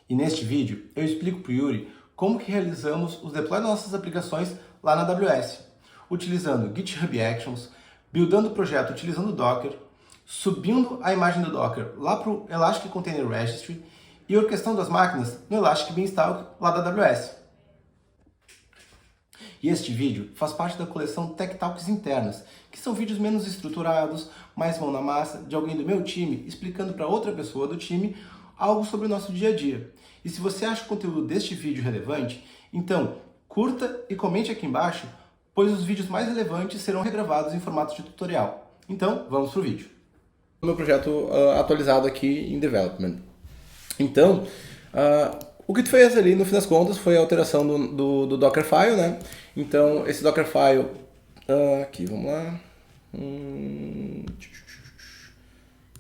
E neste vídeo eu explico para o Yuri como que realizamos os deploy das nossas aplicações lá na AWS, utilizando GitHub Actions, buildando o projeto utilizando o Docker, subindo a imagem do Docker lá para o Elastic Container Registry e orquestrando as máquinas no Elastic Beanstalk lá da AWS. E este vídeo faz parte da coleção Tech Talks internas, que são vídeos menos estruturados, mais mão na massa, de alguém do meu time explicando para outra pessoa do time algo sobre o nosso dia a dia. E se você acha o conteúdo deste vídeo relevante, então curta e comente aqui embaixo, pois os vídeos mais relevantes serão regravados em formato de tutorial. Então, vamos para o vídeo. O meu projeto atualizado aqui em Development. Então, o que tu fez ali, no fim das contas, foi a alteração do Dockerfile, né? Então, esse Dockerfile, aqui, vamos lá.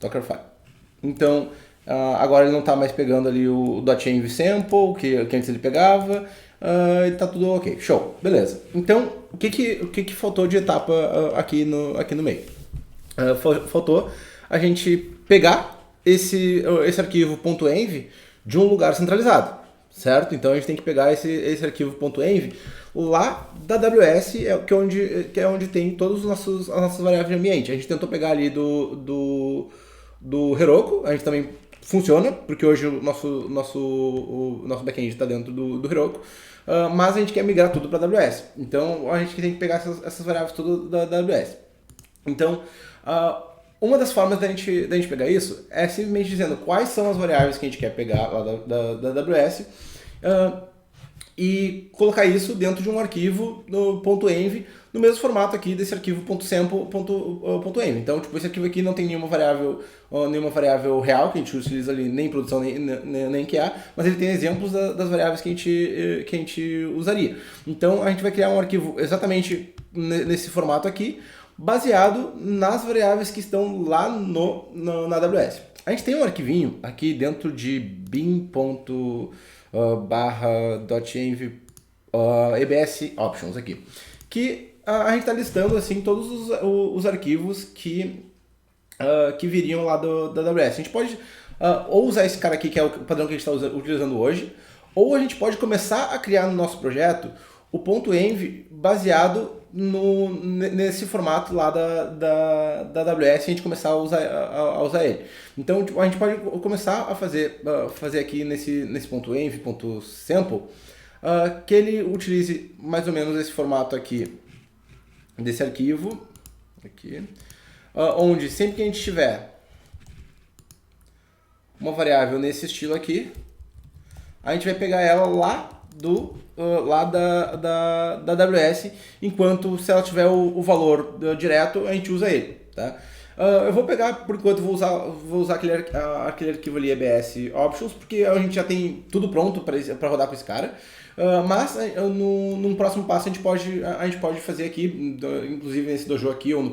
Dockerfile. Então, agora ele não está mais pegando ali o .env sample, que antes ele pegava, e tá tudo ok. Show, beleza. Então, o que faltou de etapa aqui no meio? Faltou a gente pegar esse arquivo .env de um lugar centralizado, certo? Então a gente tem que pegar esse arquivo .env lá da AWS, que é onde tem todas as nossas variáveis de ambiente. A gente tentou pegar ali do Heroku, a gente também funciona, porque hoje o nosso backend está dentro do Heroku, mas a gente quer migrar tudo para a AWS. Então a gente tem que pegar essas variáveis todas da AWS. Então, uma das formas da gente pegar isso é simplesmente dizendo quais são as variáveis que a gente quer pegar lá da AWS e colocar isso dentro de um arquivo no .env, no mesmo formato aqui desse arquivo .sample.env. Então, tipo, esse arquivo aqui não tem nenhuma variável real que a gente utiliza ali, nem em produção, nem QA, mas ele tem exemplos das variáveis que a gente usaria. Então, a gente vai criar um arquivo exatamente nesse formato aqui, baseado nas variáveis que estão lá na AWS. A gente tem um arquivinho aqui dentro de bin.env EBS options aqui, que a gente está listando assim todos os arquivos que viriam lá da AWS. A gente pode ou usar esse cara aqui, que é o padrão que a gente está utilizando hoje, ou a gente pode começar a criar no nosso projeto o .env baseado nesse formato lá da AWS e a gente começar a usar ele. Então a gente pode começar a fazer aqui nesse .env.sample que ele utilize mais ou menos esse formato aqui desse arquivo, aqui, onde sempre que a gente tiver uma variável nesse estilo aqui, a gente vai pegar ela lá da AWS, enquanto se ela tiver o valor direto, a gente usa ele, tá? Eu vou pegar, por enquanto, vou usar aquele arquivo ali, EBS Options, porque a gente já tem tudo pronto para rodar com esse cara. Mas num próximo passo a gente pode fazer aqui, inclusive nesse dojo aqui ou no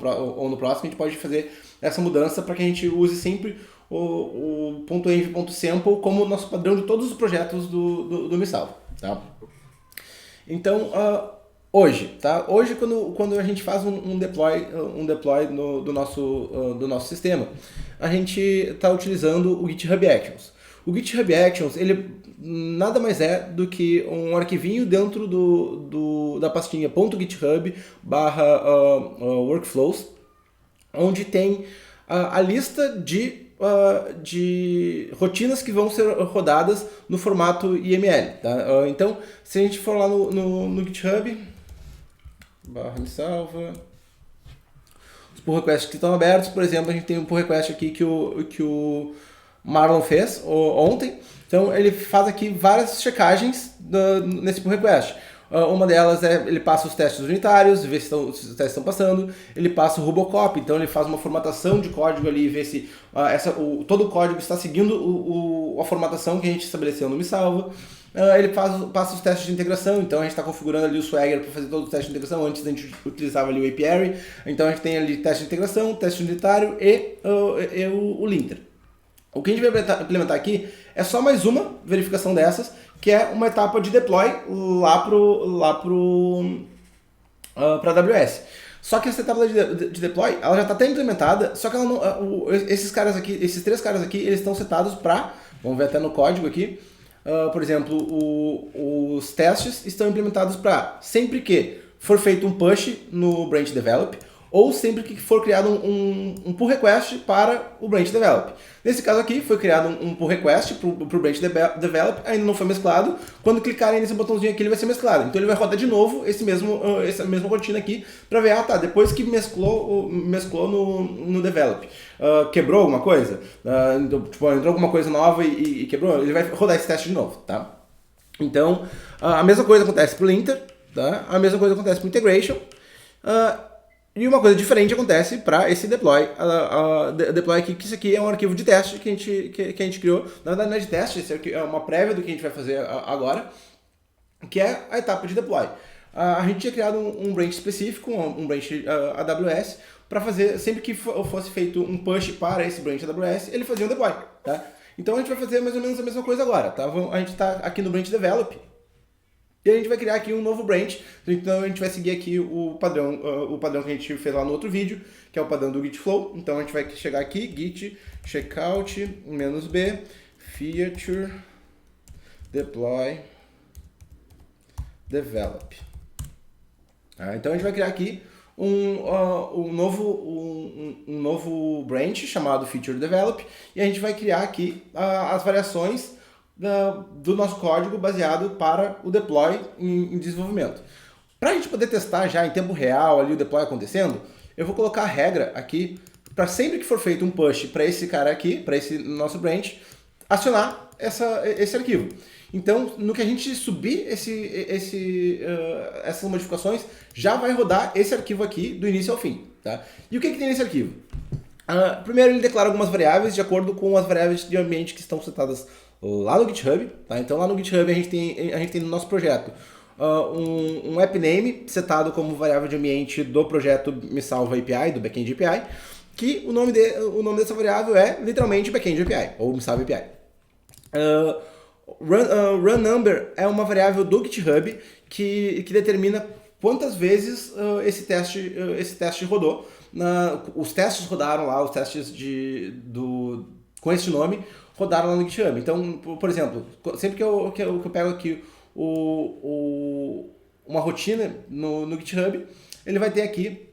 próximo, a gente pode fazer essa mudança para que a gente use sempre o .env.sample como nosso padrão de todos os projetos do Misalvo, tá? Então, hoje quando a gente faz um deploy do nosso sistema, a gente está utilizando o GitHub Actions. O GitHub Actions, ele nada mais é do que um arquivinho dentro da pastinha .github/workflows, onde tem a lista de rotinas que vão ser rodadas no formato YML, tá? Então, se a gente for lá no GitHub, /me salva, os pull requests que estão abertos, por exemplo, a gente tem um pull request aqui que o Marlon fez ontem. Então ele faz aqui várias checagens nesse pull request. Uma delas ele passa os testes unitários, vê se os testes estão passando. Ele passa o Robocop, então ele faz uma formatação de código ali, vê se todo o código está seguindo a formatação que a gente estabeleceu no MiSalva. Ele passa os testes de integração, então a gente está configurando ali o Swagger para fazer todos os testes de integração. Antes a gente utilizava ali o API, então a gente tem ali teste de integração, teste unitário e o linter. O que a gente vai implementar aqui é só mais uma verificação dessas, que é uma etapa de deploy lá para a AWS. Só que essa etapa de deploy, ela já está até implementada, só que ela não, esses três caras aqui, eles estão setados para, vamos ver até no código aqui, Por exemplo, os testes estão implementados para sempre que for feito um push no branch develop, ou sempre que for criado um pull request para o branch develop. Nesse caso aqui, foi criado um pull request para o branch develop, ainda não foi mesclado. Quando clicarem nesse botãozinho aqui, ele vai ser mesclado. Então ele vai rodar de novo essa mesma rotina aqui, para ver, depois que mesclou no develop. Quebrou alguma coisa? Entrou alguma coisa nova e quebrou? Ele vai rodar esse teste de novo, tá? Então, a mesma coisa acontece para o linter, tá? A mesma coisa acontece para o integration. E uma coisa diferente acontece para esse deploy. Deploy aqui, que isso aqui é um arquivo de teste que a gente criou. Na verdade não é de teste, esse aqui é uma prévia do que a gente vai fazer agora, que é a etapa de deploy. A gente tinha criado um branch específico, um branch AWS, para fazer, sempre que fosse feito um push para esse branch AWS, ele fazia um deploy. Tá? Então a gente vai fazer mais ou menos a mesma coisa agora. Tá? A gente está aqui no branch develop, e a gente vai criar aqui um novo branch. Então a gente vai seguir aqui o padrão que a gente fez lá no outro vídeo, que é o padrão do Git Flow. Então a gente vai chegar aqui, git checkout -b feature deploy develop. Então a gente vai criar aqui um novo branch chamado feature develop, e a gente vai criar aqui as variações do nosso código baseado para o deploy em desenvolvimento. Para a gente poder testar já em tempo real ali o deploy acontecendo, eu vou colocar a regra aqui para sempre que for feito um push para esse cara aqui, para esse nosso branch, acionar esse arquivo. Então, no que a gente subir essas modificações, já vai rodar esse arquivo aqui do início ao fim. Tá? E o que tem nesse arquivo? Primeiro, ele declara algumas variáveis de acordo com as variáveis de ambiente que estão setadas lá no GitHub. Tá? Então, lá no GitHub a gente tem no nosso projeto um app name setado como variável de ambiente do projeto Me Salva API, do Backend API, que o nome dessa variável é literalmente Backend API, ou Me Salva API. Run number é uma variável do GitHub que determina quantas vezes esse teste rodou. Os testes rodaram lá, os testes com esse nome rodaram lá no GitHub. Então, por exemplo, sempre que eu pego aqui uma rotina no GitHub, ele vai ter aqui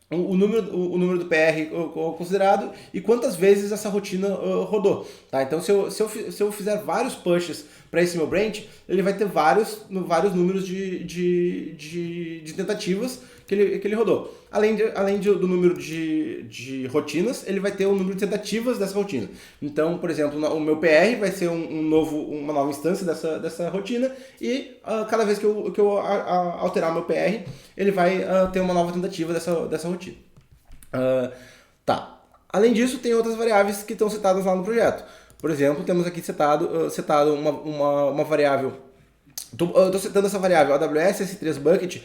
o número do PR considerado e quantas vezes essa rotina rodou. Tá? Então, se eu fizer vários pushes para esse meu branch, ele vai ter vários números de tentativas que ele rodou. Além do número de rotinas, ele vai ter o número de tentativas dessa rotina. Então, por exemplo, o meu PR vai ser uma nova instância dessa rotina, e cada vez que eu alterar meu PR, ele vai ter uma nova tentativa dessa rotina. Tá. Além disso, tem outras variáveis que estão setadas lá no projeto. Por exemplo, temos aqui setado uma variável. Estou setando essa variável AWS S3 Bucket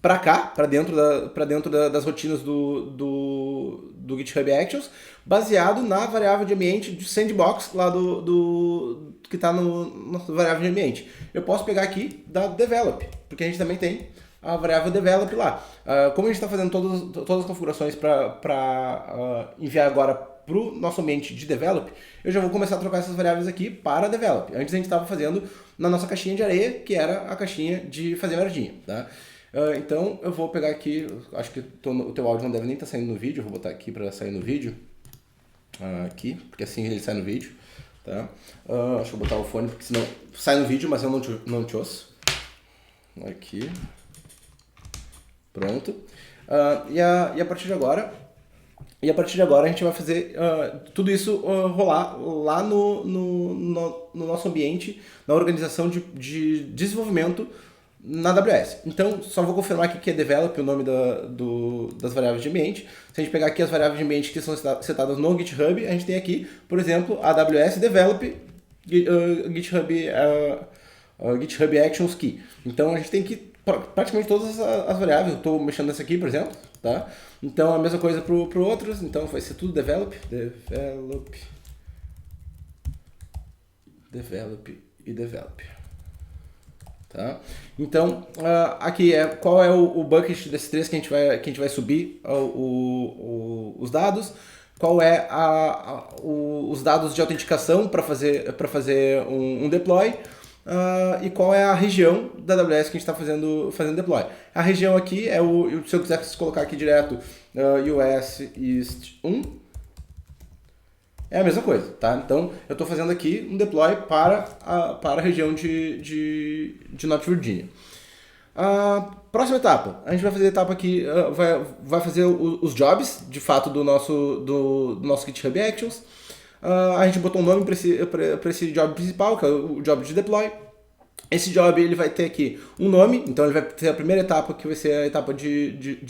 para cá, para dentro das rotinas do GitHub Actions, baseado na variável de ambiente de sandbox lá que está na variável de ambiente. Eu posso pegar aqui da develop, porque a gente também tem a variável develop lá. Como a gente está fazendo todas as configurações para enviar agora para o nosso ambiente de develop, eu já vou começar a trocar essas variáveis aqui para develop. Antes a gente estava fazendo na nossa caixinha de areia, que era a caixinha de fazer merdinha. Tá? Então eu vou pegar aqui, acho que o teu áudio não deve nem estar saindo no vídeo, eu vou botar aqui para sair no vídeo, aqui, porque assim ele sai no vídeo. Tá? Deixa eu botar o fone, porque senão sai no vídeo, mas eu não te ouço. Aqui. Pronto. E a partir de agora a gente vai fazer tudo isso rolar lá no nosso ambiente, na organização de desenvolvimento na AWS. Então, só vou confirmar aqui que é develop o nome das variáveis de ambiente. Se a gente pegar aqui as variáveis de ambiente que são setadas no GitHub, a gente tem aqui, por exemplo, AWS develop GitHub Actions Key. Então, a gente tem que praticamente todas as variáveis. Eu estou mexendo nessa aqui, por exemplo. Tá? Então, a mesma coisa para outros. Então, vai ser tudo develop e develop. Tá? Então, aqui qual é o bucket desses três que a gente vai subir os dados, qual é os dados de autenticação para fazer um deploy, e qual é a região da AWS que a gente está fazendo deploy. A região aqui é se eu quiser colocar aqui direto US East 1, é a mesma coisa, tá? Então eu estou fazendo aqui um deploy para a região de North Virginia. Próxima etapa, a gente vai fazer a etapa aqui, vai fazer os jobs, de fato, do nosso GitHub Actions. A gente botou um nome para esse job principal, que é o job de deploy. Esse job ele vai ter aqui um nome, então ele vai ter a primeira etapa, que vai ser a etapa de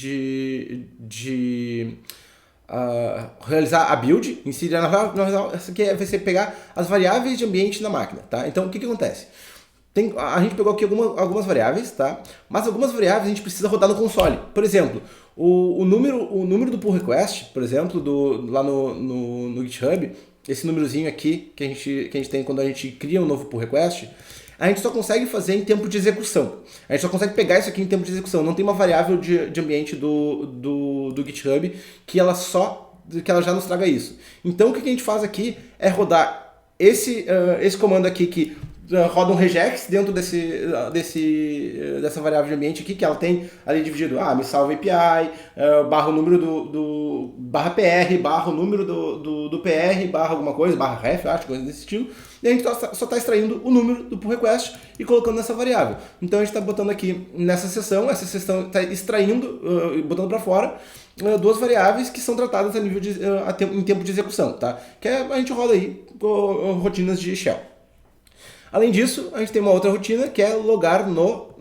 realizar a build em si. Na real, essa aqui vai ser pegar as variáveis de ambiente na máquina, tá? Então, o que acontece? A gente pegou aqui algumas variáveis, tá? Mas algumas variáveis a gente precisa rodar no console. Por exemplo, o número do pull request, por exemplo, lá no GitHub, esse númerozinho aqui que a gente tem quando a gente cria um novo pull request, a gente só consegue fazer em tempo de execução. A gente só consegue pegar isso aqui em tempo de execução. Não tem uma variável de ambiente do GitHub que ela já nos traga isso. Então o que a gente faz aqui é rodar esse comando aqui que roda um regex dentro dessa variável de ambiente aqui, que ela tem ali dividido, me salva API, barra o número barra PR, barra o número do PR, barra alguma coisa, barra ref, acho, coisa desse estilo, e a gente só está extraindo o número do pull request e colocando nessa variável. Então a gente está botando aqui nessa seção, essa seção está extraindo, botando para fora, duas variáveis que são tratadas a nível em tempo de execução, tá? Que a gente roda aí rotinas de shell. Além disso, a gente tem uma outra rotina que é logar no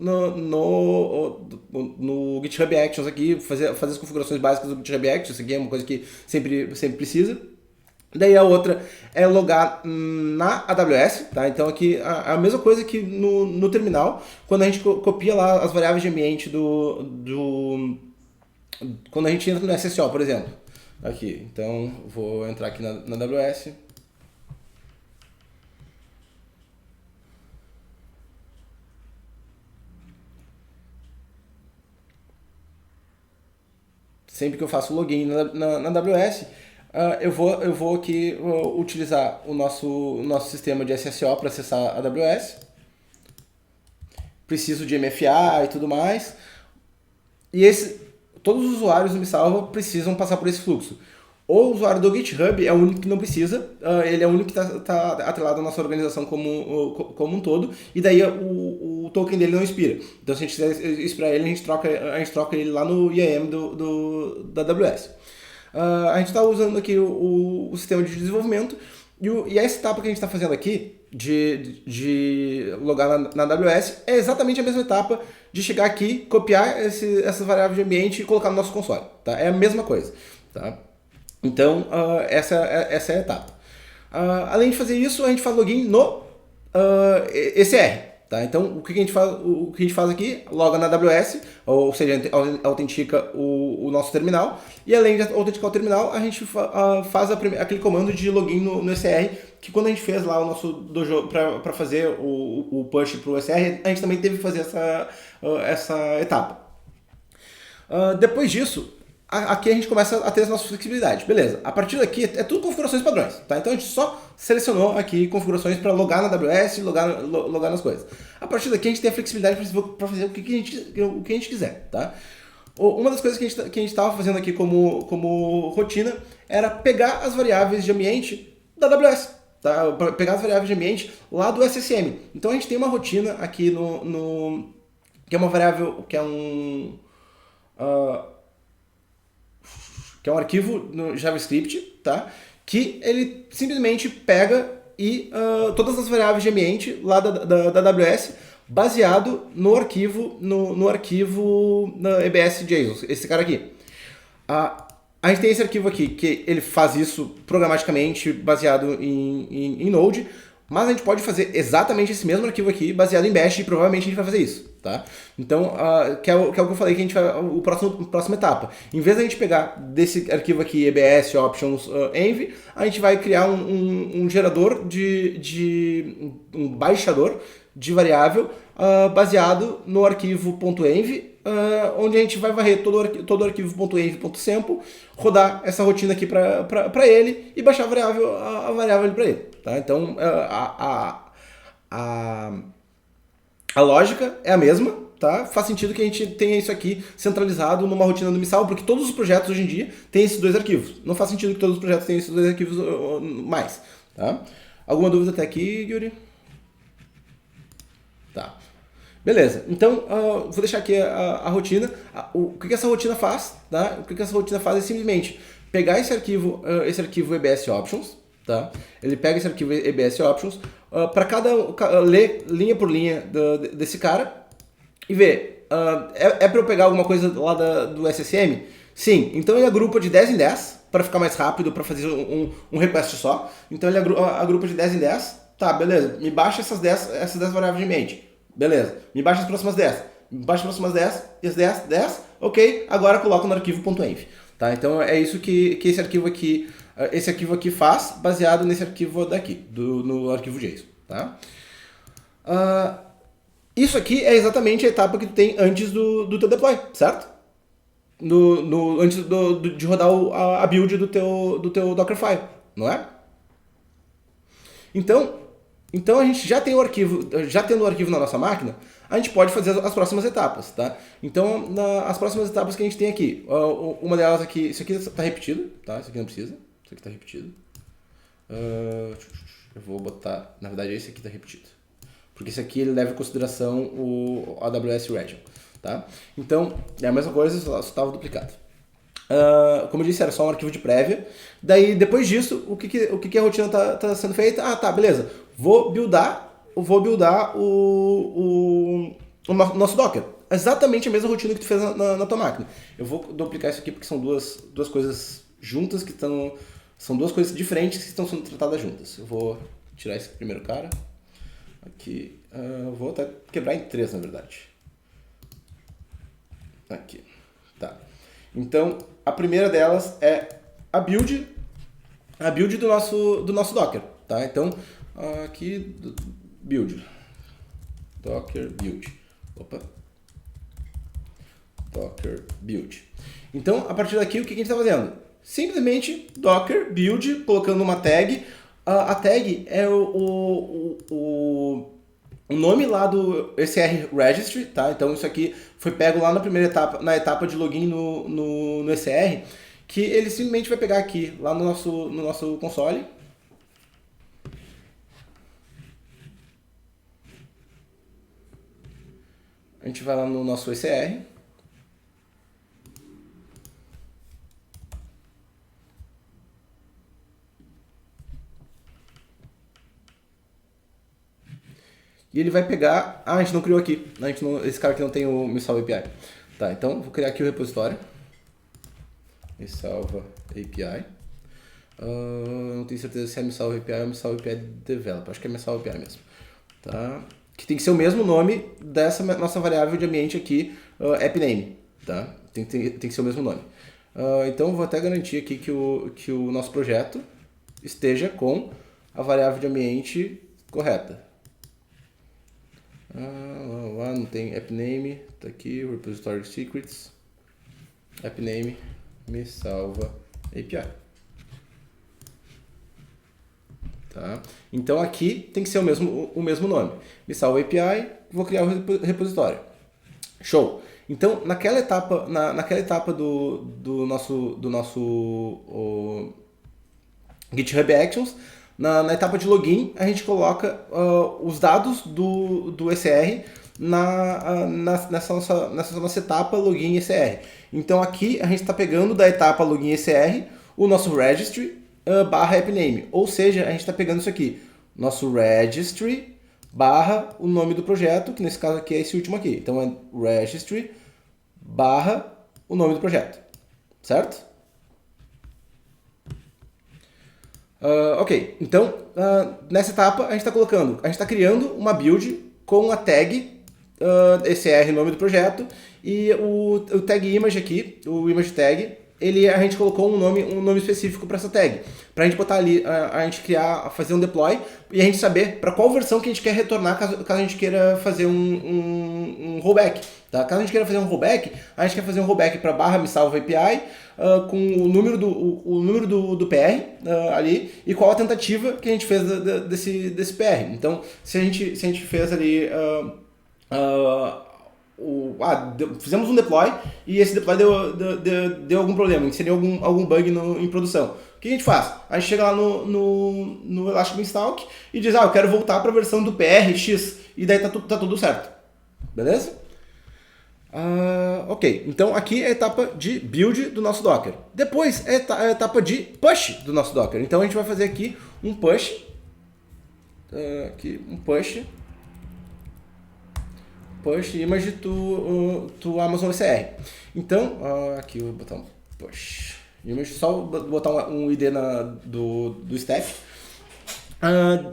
GitHub Actions aqui, fazer as configurações básicas do GitHub Actions. Isso aqui é uma coisa que sempre precisa. Daí a outra é logar na AWS, tá? Então aqui a mesma coisa que no terminal, quando a gente copia lá as variáveis de ambiente quando a gente entra no SSO, por exemplo. Aqui, então vou entrar aqui na AWS. Sempre que eu faço login na AWS, eu vou aqui utilizar o nosso sistema de SSO para acessar a AWS. Preciso de MFA e tudo mais. E todos os usuários do MiSalva precisam passar por esse fluxo. O usuário do GitHub é o único que não precisa, ele é o único que está atrelado à nossa organização como um todo, e daí o token dele não expira. Então se a gente quiser expirar ele, a gente troca ele lá no IAM da AWS. A gente está usando aqui o sistema de desenvolvimento, e essa etapa que a gente está fazendo aqui, de logar na AWS, é exatamente a mesma etapa de chegar aqui, copiar essas variáveis de ambiente e colocar no nosso console. Tá? É a mesma coisa. Tá? Então, essa é a etapa. Além de fazer isso, a gente faz login no ECR. Tá? Então, o que a gente faz aqui? Loga na AWS, ou seja, autentica o nosso terminal. E além de autenticar o terminal, a gente faz aquele comando de login no ECR, que quando a gente fez lá o nosso dojo para fazer o push para o ECR, a gente também teve que fazer essa etapa. Depois disso, aqui a gente começa a ter as nossas flexibilidades. Beleza, a partir daqui é tudo configurações padrões, tá? Então a gente só selecionou aqui configurações para logar na AWS e logar nas coisas. A partir daqui a gente tem a flexibilidade para fazer o que a gente quiser, tá? Uma das coisas que a gente estava fazendo aqui como rotina era pegar as variáveis de ambiente da AWS, tá? Pegar as variáveis de ambiente lá do SSM. Então a gente tem uma rotina aqui que é uma variável, que é um arquivo no JavaScript, tá? Que ele simplesmente pega todas as variáveis de ambiente lá da AWS, baseado no arquivo na EBS JSON, esse cara aqui. A gente tem esse arquivo aqui, que ele faz isso programaticamente baseado em Node, mas a gente pode fazer exatamente esse mesmo arquivo aqui baseado em Bash, e provavelmente a gente vai fazer isso. Tá? Então, que é o que eu falei que a gente vai, próxima etapa. Em vez da gente pegar desse arquivo aqui, EBS, options, env, a gente vai criar um gerador um baixador de variável baseado no arquivo .env, onde a gente vai varrer todo o arquivo .env.sample, rodar essa rotina aqui para ele e baixar a variável para ele. Tá? Então, A lógica é a mesma, tá? Faz sentido que a gente tenha isso aqui centralizado numa rotina do Missal, porque todos os projetos hoje em dia têm esses dois arquivos. Não faz sentido que todos os projetos tenham esses dois arquivos mais, tá? Alguma dúvida até aqui, Yuri? Tá. Beleza, então vou deixar aqui a rotina. O que essa rotina faz? Tá? O que essa rotina faz é simplesmente pegar esse arquivo EBS Options, tá? Ele pega esse arquivo EBS Options para ler linha por linha desse cara e ver. É para eu pegar alguma coisa lá do SSM? Sim, então ele agrupa de 10 em 10 para ficar mais rápido, para fazer um request só. Então ele agrupa de 10 em 10. Tá, beleza, me baixa essas 10 variáveis de mente. Beleza, me baixa as próximas 10. Me baixa as próximas 10, e as 10, ok, agora coloco no arquivo .env. Tá? Então é isso que esse arquivo aqui faz, baseado nesse arquivo daqui, no arquivo JSON. Tá? Isso aqui é exatamente a etapa que tu tem antes do teu deploy, certo? Antes de rodar a build do teu Dockerfile, não é? Então a gente já tem o arquivo, já tendo o arquivo na nossa máquina, a gente pode fazer as próximas etapas, tá? Então, as próximas etapas que a gente tem aqui, uma delas aqui, isso aqui está repetido, tá? Isso aqui não precisa, isso aqui está repetido. Eu vou botar, na verdade esse aqui está repetido, porque esse aqui ele leva em consideração o AWS Region, tá? Então, é a mesma coisa, só estava duplicado. Como eu disse, era só um arquivo de prévia. Daí, depois disso, o que a rotina está sendo feita? Ah, tá, beleza. Vou buildar o nosso Docker. Exatamente a mesma rotina que tu fez na tua máquina. Eu vou duplicar isso aqui porque são duas coisas juntas que estão... São duas coisas diferentes que estão sendo tratadas juntas. Eu vou tirar esse primeiro cara. Aqui. Vou até quebrar em 3, na verdade. Aqui. Tá. Então, a primeira delas é a build do nosso Docker, tá? Então, aqui, build, Docker build, Docker build. Então, a partir daqui, o que a gente está fazendo? Simplesmente Docker build, colocando uma tag. A tag é o nome lá do ECR Registry, tá? Então isso aqui foi pego lá na primeira etapa, na etapa de login no ECR, que ele simplesmente vai pegar aqui, lá no nosso console. A gente vai lá no nosso ECR. E ele vai pegar... a gente não criou aqui. Esse cara aqui não tem o MeSalva API. Tá, então vou criar aqui o repositório. MeSalva API. Não tenho certeza se é MeSalva API ou MeSalva API Developer. Acho que é MeSalva API mesmo. Tá? Que tem que ser o mesmo nome dessa nossa variável de ambiente aqui, appname. Tá? Tem que ser o mesmo nome. Então vou até garantir aqui que o nosso projeto esteja com a variável de ambiente correta. Não tem appname, tá aqui, repository secrets, appname, MeSalva API. Tá? Então aqui tem que ser o mesmo nome. MeSalva API, vou criar o repositório. Show! Então naquela etapa do nosso GitHub Actions, na etapa de login, a gente coloca os dados do ECR nessa nossa etapa login ECR. Então aqui a gente está pegando da etapa login ECR o nosso registry barra appname. Ou seja, a gente está pegando isso aqui, nosso registry barra o nome do projeto, que nesse caso aqui é esse último aqui. Então é registry barra o nome do projeto. Certo? Ok, então nessa etapa a gente está criando uma build com a tag ECR, nome do projeto, e o tag image aqui, o image tag, a gente colocou um nome específico para essa tag, para a gente botar ali, a gente fazer um deploy e a gente saber para qual versão que a gente quer retornar caso a gente queira fazer um rollback. Tá? Caso a gente queira fazer um rollback, a gente quer fazer um rollback para barra MeSalva API com o número do PR ali e qual a tentativa que a gente fez desse PR. Então, se a gente fez ali Fizemos um deploy e esse deploy deu algum problema, inseriu algum bug em produção. O que a gente faz? A gente chega lá no Elastic Beanstalk e diz, eu quero voltar para a versão do PRX, e daí tá tudo certo. Beleza? Ok, então aqui é a etapa de build do nosso Docker. Depois é a etapa de push do nosso Docker. Então a gente vai fazer aqui um push. Push image to Amazon ECR. Então, aqui eu vou botar um push image, só botar um ID do step.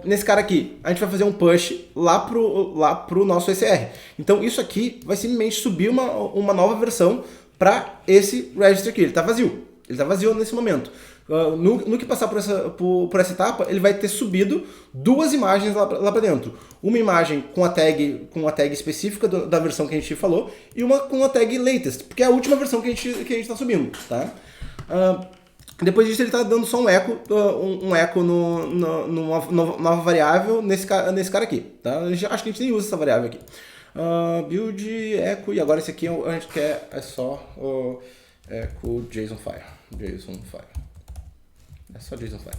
Nesse cara aqui, a gente vai fazer um push lá pro nosso ECR. Então isso aqui vai simplesmente subir uma nova versão para esse registry aqui. Ele está vazio nesse momento. No que passar por essa etapa, ele vai ter subido duas imagens lá para dentro. Uma imagem com a tag específica da versão que a gente falou e uma com a tag latest, porque é a última versão que a gente está subindo, tá? Depois disso ele está dando só um eco numa nova variável nesse cara aqui, tá? Acho que a gente nem usa essa variável aqui. Build, echo, e agora esse aqui a gente quer só o echo JSON file. É só JSON file.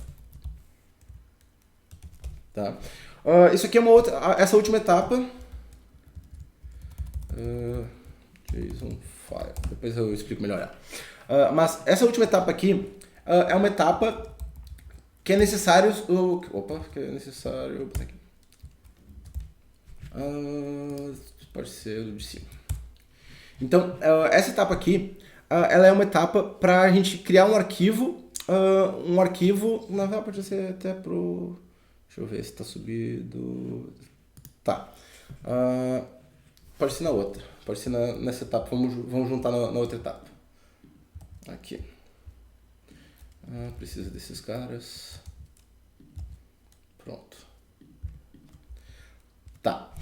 Tá? Isso aqui é essa última etapa. JSON file. Depois eu explico melhor. Mas essa última etapa aqui é uma etapa que é necessário. Aqui. Pode ser o de cima. Então, essa etapa aqui, ela é uma etapa para a gente criar um arquivo. Na verdade, pode ser até pro. Deixa eu ver se está subido. Tá. Pode ser na outra. Pode ser nessa etapa. Vamos juntar na outra etapa. Aqui. Precisa desses caras. Pronto. Tá.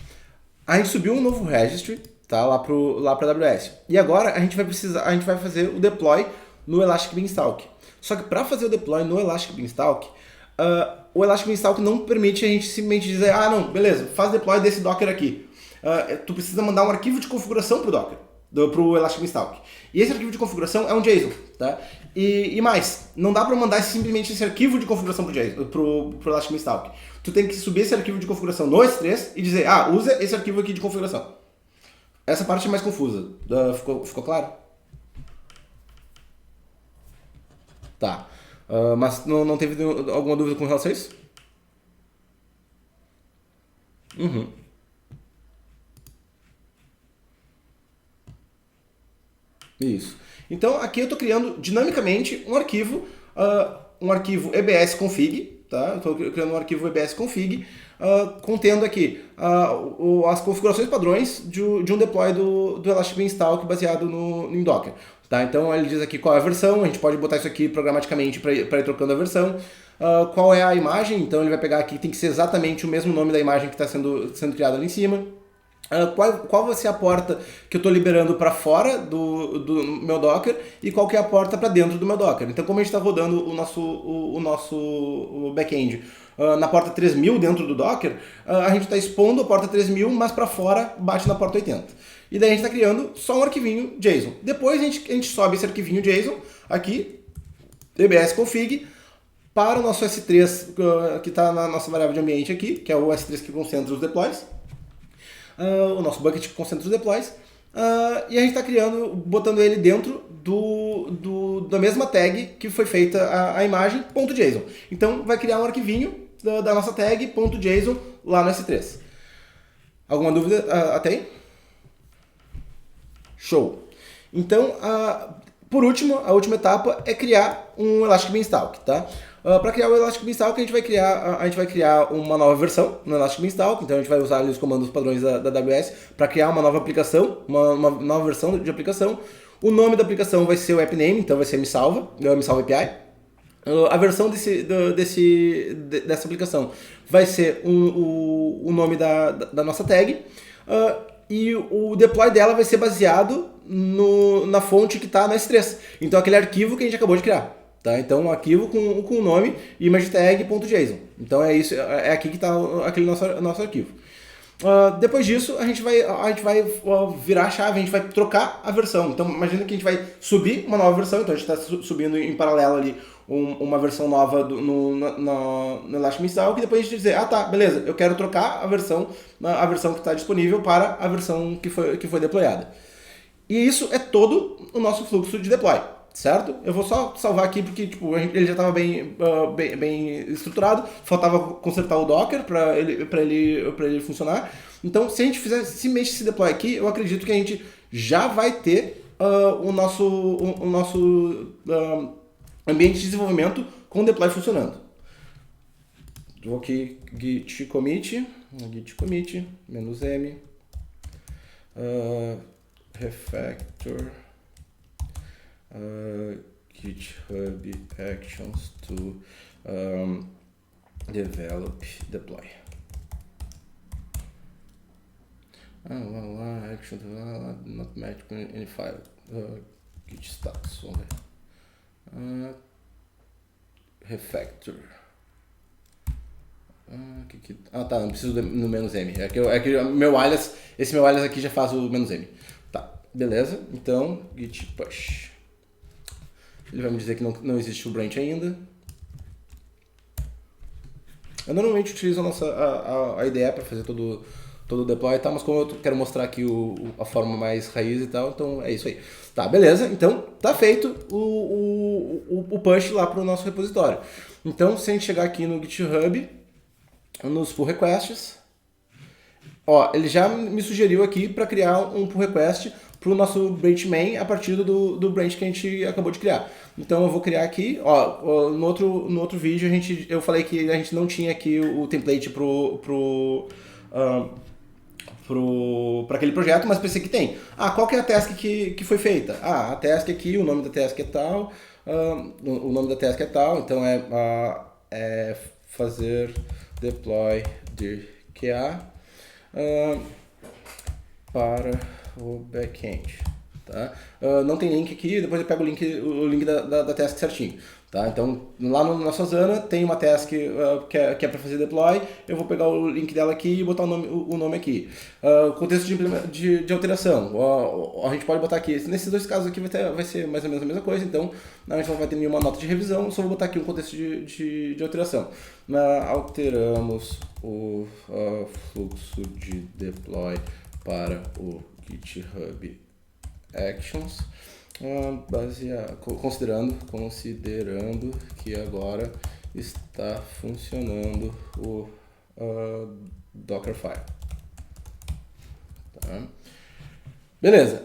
A gente subiu um novo registry, tá? Lá para AWS. E agora a gente vai fazer o deploy no Elastic Beanstalk. Só que para fazer o deploy no Elastic Beanstalk, o Elastic Beanstalk não permite a gente simplesmente dizer, não, beleza, faz deploy desse Docker aqui. Tu precisa mandar um arquivo de configuração pro Docker. Pro Elastic Beanstalk. E esse arquivo de configuração é um JSON, tá? E mais, não dá para mandar simplesmente esse arquivo de configuração pro Elastic Beanstalk. Tu tem que subir esse arquivo de configuração no S3 e dizer, usa esse arquivo aqui de configuração. Essa parte é mais confusa. Ficou claro? Tá. Mas não teve alguma dúvida com relação a isso? Uhum. Isso. Então aqui eu estou criando dinamicamente um arquivo EBS config, tá? Eu estou criando um arquivo EBS config contendo aqui as configurações padrões de um deploy do Elastic Beanstalk baseado em Docker. Tá? Então ele diz aqui qual é a versão, a gente pode botar isso aqui programaticamente para ir trocando a versão. Qual é a imagem, então ele vai pegar aqui, tem que ser exatamente o mesmo nome da imagem que está sendo criada ali em cima. Qual vai ser a porta que eu estou liberando para fora do meu Docker e qual que é a porta para dentro do meu Docker. Então, como a gente está rodando o nosso back-end na porta 3000 dentro do Docker, a gente está expondo a porta 3000, mas para fora bate na porta 80. E daí a gente está criando só um arquivinho JSON. Depois a gente sobe esse arquivinho JSON aqui, EBS config, para o nosso S3 que está na nossa variável de ambiente aqui, que é o S3 que concentra os deploys. O nosso bucket que concentra os deploys, e a gente está botando ele dentro da mesma tag que foi feita a imagem .json. Então vai criar um arquivinho da nossa tag .json lá no S3. Alguma dúvida até aí? Show! Então, por último, a última etapa é criar um Elastic Beanstalk, tá? Para criar o Elastic Beanstalk, a gente vai criar uma nova versão no Elastic Beanstalk, então a gente vai usar ali os comandos padrões da AWS para criar uma nova aplicação, uma nova versão de aplicação. O nome da aplicação vai ser o app name, então vai ser MeSalva API. A versão dessa aplicação vai ser o nome da nossa tag, e o deploy dela vai ser baseado na fonte que está na S3. Então aquele arquivo que a gente acabou de criar. Tá? Então um arquivo com o nome imagetag.json. Então é isso, é aqui que está aquele nosso arquivo. Depois disso, a gente vai virar a chave, a gente vai trocar a versão. Então, imagina que a gente vai subir uma nova versão, então a gente está subindo em paralelo ali uma versão nova no Elastic Beanstalk, e depois a gente dizer, tá, beleza, eu quero trocar a versão que está disponível para a versão que foi deployada. E isso é todo o nosso fluxo de deploy, certo? Eu vou só salvar aqui porque tipo, ele já estava bem estruturado, faltava consertar o Docker para ele funcionar. Então, se a gente mexe esse deploy aqui, eu acredito que a gente já vai ter o nosso ambiente de desenvolvimento com o deploy funcionando. Vou aqui git commit -m, refactor, GitHub Actions to develop deploy. Action not match any file. Git status. Vamos ver. Refactor. Tá, não preciso no "-m". É que esse meu alias aqui já faz o "-m". Tá, beleza. Então, git push. Ele vai me dizer que não existe o branch ainda. Eu normalmente utilizo a IDE para fazer todo o deploy e tal, mas como eu quero mostrar aqui a forma mais raiz e tal, então é isso aí. Tá, beleza. Então, tá feito o push lá para o nosso repositório. Então, se a gente chegar aqui no GitHub, nos pull requests, ele já me sugeriu aqui para criar um pull request para o nosso branch main a partir do branch que a gente acabou de criar. Então eu vou criar aqui, no outro vídeo eu falei que a gente não tinha aqui o template para aquele projeto, mas pensei que tem. Qual que é a task que foi feita? A task aqui, o nome da task é tal, o nome da task é tal, então é fazer deploy de QA para o backend. Tá? Não tem link aqui, depois eu pego o link da task certinho. Tá? Então, lá no nosso Asana tem uma task que é para fazer deploy, eu vou pegar o link dela aqui e botar o nome aqui. Contexto de alteração, a gente pode botar aqui, nesses dois casos aqui vai ser mais ou menos a mesma coisa, então a gente não vai ter nenhuma nota de revisão, só vou botar aqui um contexto de alteração. Alteramos o fluxo de deploy para o GitHub Actions, considerando que agora está funcionando o Dockerfile. Tá? Beleza.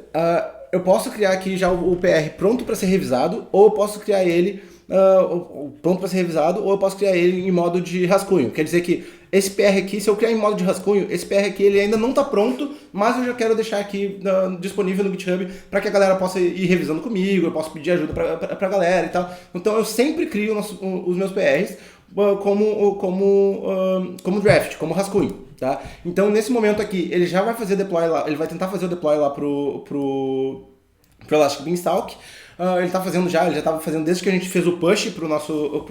Eu posso criar aqui já o PR pronto para ser revisado, ou eu posso criar ele pronto para ser revisado, ou eu posso criar ele em modo de rascunho. Quer dizer que esse PR aqui, se eu criar em modo de rascunho, esse PR aqui ele ainda não está pronto, mas eu já quero deixar aqui disponível no GitHub para que a galera possa ir revisando comigo, eu posso pedir ajuda para a galera e tal. Então eu sempre crio os meus PRs como draft, como rascunho. Tá? Então nesse momento aqui, ele já vai fazer deploy lá, ele vai tentar fazer o deploy lá pro Elastic Beanstalk. Ele já estava fazendo desde que a gente fez o push pro nosso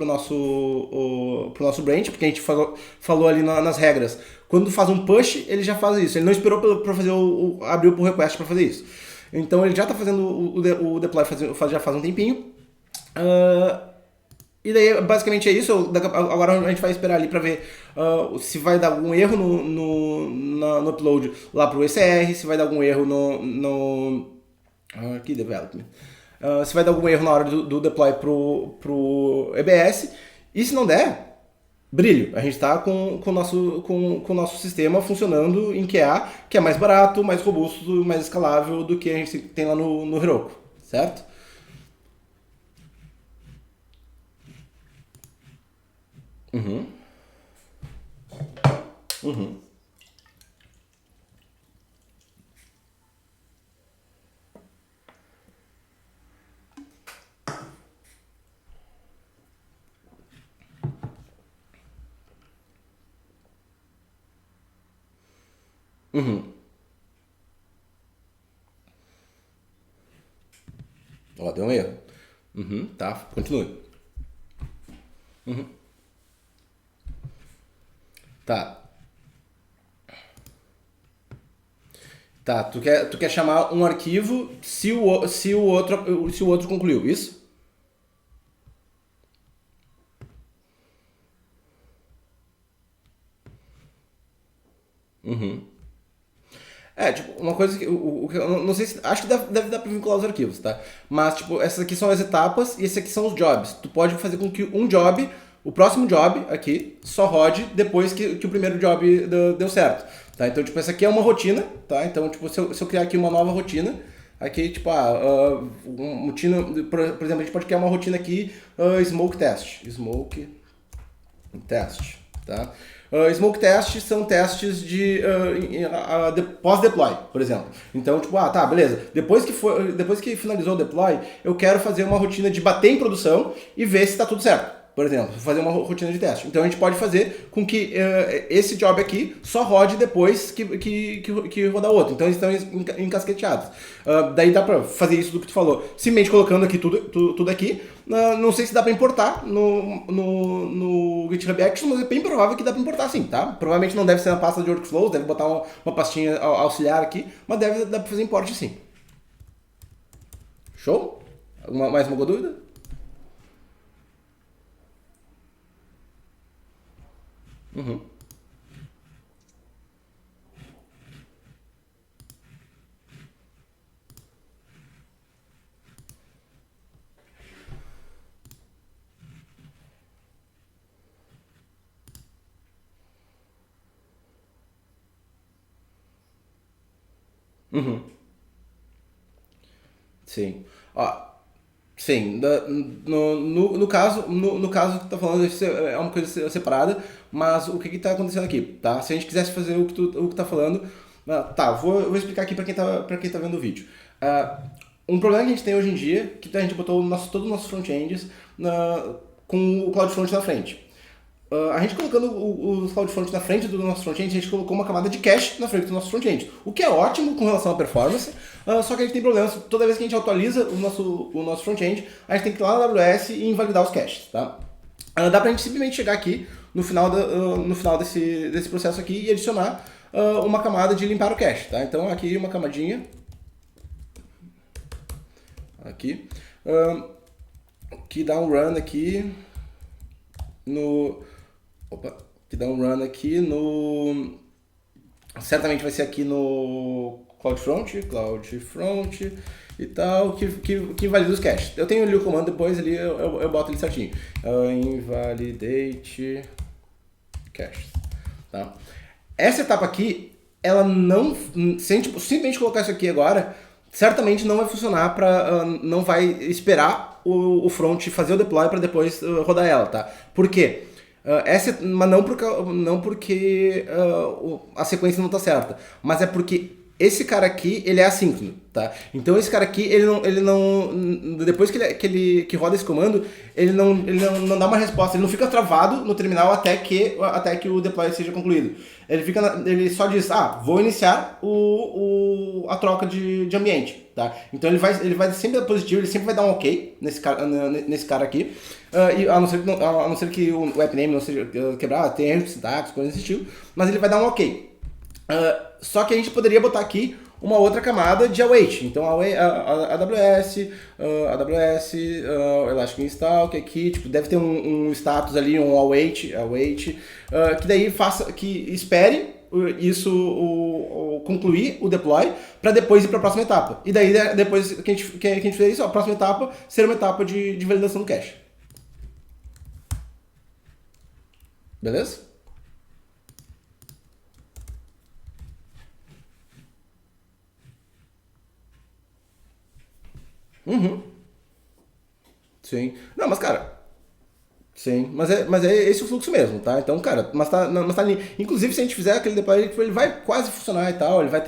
branch, porque a gente falou ali nas regras. Quando faz um push, ele já faz isso. Ele não esperou para fazer abrir o pull request para fazer isso. Então ele já está fazendo o deploy já faz um tempinho. E daí basicamente é isso. Agora a gente vai esperar ali para ver se vai dar algum erro no upload lá pro ECR, se vai dar algum erro aqui, development. Se vai dar algum erro na hora do deploy pro EBS. E se não der, brilho. A gente está com o nosso sistema funcionando em QA, que é mais barato, mais robusto, mais escalável do que a gente tem lá no Heroku, certo? Uhum. Deu um erro. Tá, continue. Tá. Tá, tu quer chamar um arquivo se o outro concluiu, isso? É, tipo, uma coisa que eu não sei se. Acho que deve dar pra vincular os arquivos, tá? Mas, tipo, essas aqui são as etapas e esses aqui são os jobs. Tu pode fazer com que um job, o próximo job aqui, só rode depois que o primeiro job deu certo. Tá? Então, tipo, essa aqui é uma rotina, tá? Então, tipo, se eu criar aqui uma nova rotina, aqui, tipo, uma rotina, por exemplo, a gente pode criar uma rotina aqui, smoke test. Smoke teste, tá? Smoke test são testes de pós-deploy, por exemplo. Então, tipo, tá, beleza. Depois que finalizou o deploy, eu quero fazer uma rotina de bater em produção e ver se está tudo certo. Por exemplo, fazer uma rotina de teste. Então a gente pode fazer com que esse job aqui só rode depois que rodar outro. Então eles estão encasqueteados. Daí dá pra fazer isso do que tu falou. Simplesmente colocando aqui tudo aqui. Não sei se dá pra importar no GitHub Actions, mas é bem provável que dá pra importar sim, tá? Provavelmente não deve ser na pasta de workflows, deve botar uma pastinha auxiliar aqui, mas deve dar pra fazer import sim. Show? Mais uma dúvida? Uhum. Uhum. Sim. Ó, sim, no caso que tu tá falando, isso é uma coisa separada, mas o que que tá acontecendo aqui, tá? Se a gente quisesse fazer o que tá falando, tá, vou explicar aqui pra quem tá vendo o vídeo. Um problema que a gente tem hoje em dia, que a gente botou todos os nossos front-ends com o CloudFront na frente. A gente colocando o CloudFront na frente do nosso front-end, a gente colocou uma camada de cache na frente do nosso front-end. O que é ótimo com relação à performance, só que a gente tem problemas. Toda vez que a gente atualiza o nosso front-end, a gente tem que ir lá na AWS e invalidar os caches. Tá? Dá pra gente simplesmente chegar aqui no final desse processo aqui e adicionar uma camada de limpar o cache. Tá? Então aqui uma camadinha. Aqui. Que dá um run aqui no... Opa, que dá um run aqui no... Certamente vai ser aqui no CloudFront e tal, que invalida os caches. Eu tenho ali o comando, depois ali eu boto ele certinho. Invalidate caches. Tá? Essa etapa aqui, ela não... Se a gente simplesmente colocar isso aqui agora, certamente não vai funcionar não vai esperar o front fazer o deploy para depois rodar ela, tá? Por quê? Mas não porque a sequência não tá certa, mas é porque esse cara aqui, ele é assíncrono, tá? Então esse cara aqui, depois que roda esse comando, ele não dá uma resposta, ele não fica travado no terminal até que o deploy seja concluído. Ele só diz, vou iniciar a troca de ambiente, tá? Então ele vai sempre dar positivo, ele sempre vai dar um ok nesse cara aqui, e a não ser que o app name não seja quebrado, tem erros de sintaxe, coisas desse tipo, mas ele vai dar um ok. Só que a gente poderia botar aqui uma outra camada de await. Então a AWS, Elastic Install, que aqui tipo, deve ter um status ali, um await, que daí que espere isso concluir o deploy para depois ir para a próxima etapa. E daí depois que a gente fizer isso, a próxima etapa será uma etapa de validação do cache. Beleza? Uhum. Sim. Não, mas cara, sim, mas é esse o fluxo mesmo, tá? Então, cara, mas tá ali. Inclusive, se a gente fizer aquele deploy, ele vai quase funcionar e tal, ele vai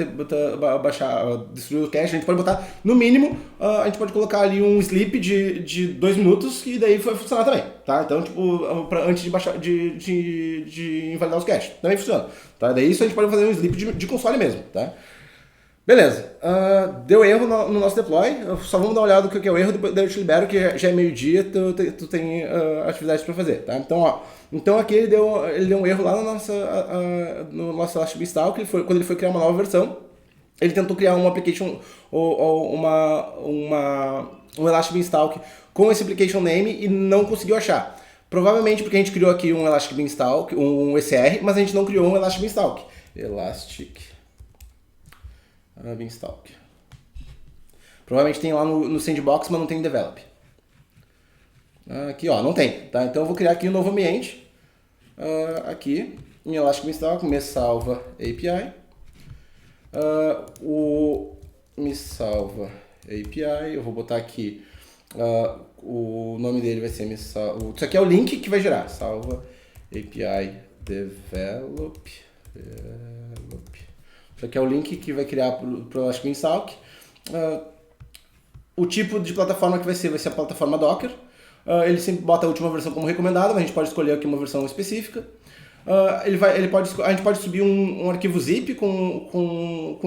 baixar, destruir o cache, a gente pode botar, no mínimo, a gente pode colocar ali um sleep de 2 minutos e daí vai funcionar também, tá? Então, tipo, antes de baixar, de invalidar os caches, também funciona, tá? Daí isso a gente pode fazer um sleep de console mesmo, tá? Beleza, deu erro no nosso deploy, só vamos dar uma olhada no que é o erro, daí eu te libero que já é meio-dia, tu tem atividades para fazer, tá? Então aqui ele deu um erro lá no nosso Elastic Install, quando ele foi criar uma nova versão, ele tentou criar um application, ou um Elastic Beanstalk com esse application name e não conseguiu achar. Provavelmente porque a gente criou aqui um Elastic Beanstalk, um ECR, mas a gente não criou um Elastic Beanstalk. Elastic Beanstalk. Provavelmente tem lá no Sandbox, mas não tem em Develop. Aqui, ó, não tem, tá? Então eu vou criar aqui um novo ambiente. Aqui, em Elastic Beanstalk, me salva API. O me salva API, eu vou botar aqui, o nome dele vai ser me salva. Isso aqui é o link que vai gerar, salva API develop. Isso aqui é o link que vai criar para o Elastic Beanstalk. O tipo de plataforma que vai ser a plataforma Docker. Ele sempre bota a última versão como recomendada, mas a gente pode escolher aqui uma versão específica. A gente pode subir um arquivo zip com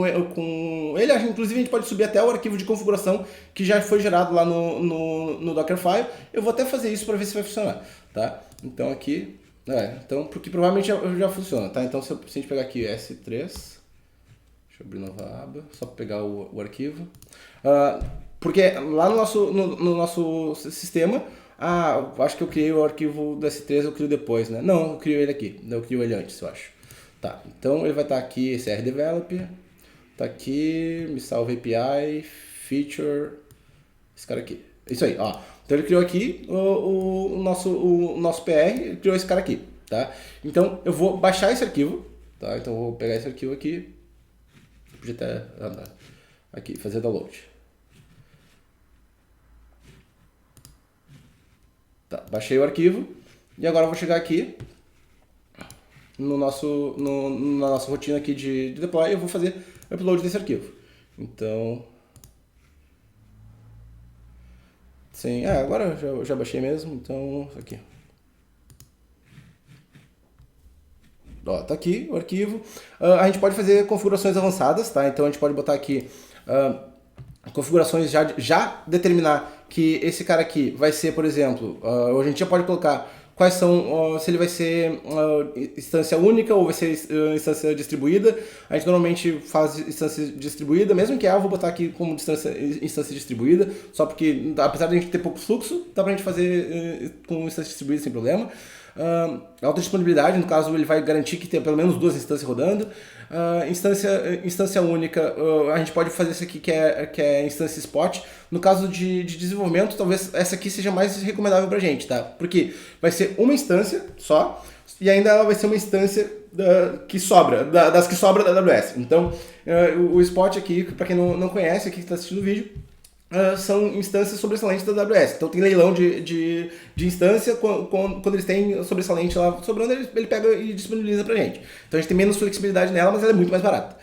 ele, inclusive a gente pode subir até o arquivo de configuração que já foi gerado lá no Dockerfile. Eu vou até fazer isso para ver se vai funcionar, tá? Então aqui, porque provavelmente já funciona, tá? Então se a gente pegar aqui S3, deixa eu abrir nova aba, só para pegar o arquivo, porque lá no nosso sistema, acho que eu criei o arquivo do S3, eu crio depois, né? Não, eu crio ele aqui, eu crio ele antes, eu acho. Tá, então ele vai estar aqui, esse RDevelop, tá aqui, me salva API, feature, esse cara aqui. Isso aí, ó. Então ele criou aqui o nosso PR, ele criou esse cara aqui, tá? Então eu vou baixar esse arquivo, tá? Então eu vou pegar esse arquivo aqui, podia até andar aqui, fazer download. Tá, baixei o arquivo e agora eu vou chegar aqui na nossa rotina aqui de deploy e eu vou fazer upload desse arquivo. Então, sim, agora eu já baixei mesmo, então aqui. Ó, tá aqui o arquivo. A gente pode fazer configurações avançadas, tá? Então a gente pode botar aqui configurações, já determinar que esse cara aqui vai ser, por exemplo, a gente já pode colocar quais são, se ele vai ser instância única ou vai ser instância distribuída. A gente normalmente faz instância distribuída, mesmo que eu vou botar aqui como instância distribuída, só porque, apesar de a gente ter pouco fluxo, dá pra gente fazer com instância distribuída sem problema. Alta disponibilidade, no caso ele vai garantir que tenha pelo menos 2 instâncias rodando. Instância única, a gente pode fazer isso aqui que é instância spot. No caso de desenvolvimento, talvez essa aqui seja mais recomendável pra gente, tá? Porque vai ser uma instância só e ainda ela vai ser uma instância que sobra, das que sobra da AWS. Então, o spot aqui, pra quem não conhece, aqui que está assistindo o vídeo, são instâncias sobressalentes da AWS. Então tem leilão de instância, quando eles têm sobressalente lá sobrando, ele pega e disponibiliza pra gente. Então a gente tem menos flexibilidade nela, mas ela é muito mais barata.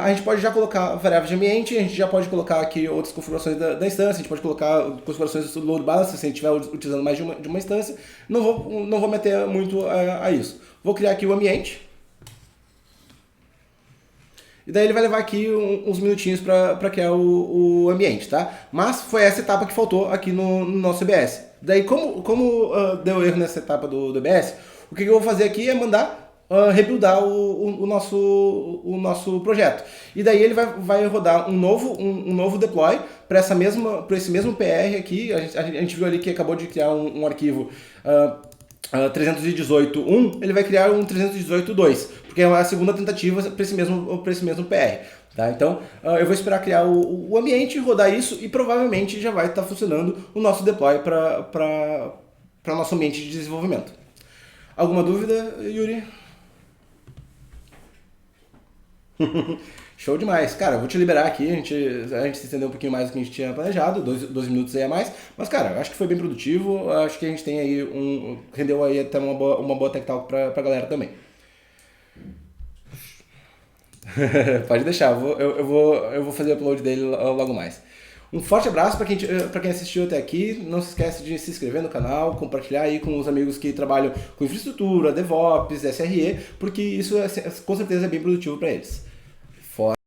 A gente pode já colocar variáveis de ambiente, a gente já pode colocar aqui outras configurações da instância, a gente pode colocar configurações do load balance se a gente estiver utilizando mais de uma instância. Não vou meter muito a isso. Vou criar aqui o ambiente. E daí ele vai levar aqui uns minutinhos para criar o ambiente, tá? Mas foi essa etapa que faltou aqui no nosso EBS. Daí como deu erro nessa etapa do EBS, o que eu vou fazer aqui é mandar rebuildar o nosso projeto. E daí ele vai rodar um novo deploy para esse mesmo PR aqui. A gente viu ali que acabou de criar um arquivo 318.1, ele vai criar um 318.2, porque é a segunda tentativa para esse mesmo PR. Tá? Então eu vou esperar criar o ambiente, rodar isso e provavelmente já vai estar funcionando o nosso deploy para nosso ambiente de desenvolvimento. Alguma dúvida, Yuri? Show demais. Cara, eu vou te liberar aqui, a gente se estendeu um pouquinho mais do que a gente tinha planejado, 12 minutos aí a mais, mas cara, eu acho que foi bem produtivo, acho que a gente tem aí rendeu aí até uma boa tech talk pra galera também. Pode deixar, eu vou fazer o upload dele logo mais. Um forte abraço para quem assistiu até aqui. Não se esquece de se inscrever no canal, compartilhar aí com os amigos que trabalham com infraestrutura, DevOps, SRE, porque isso com certeza é bem produtivo para eles.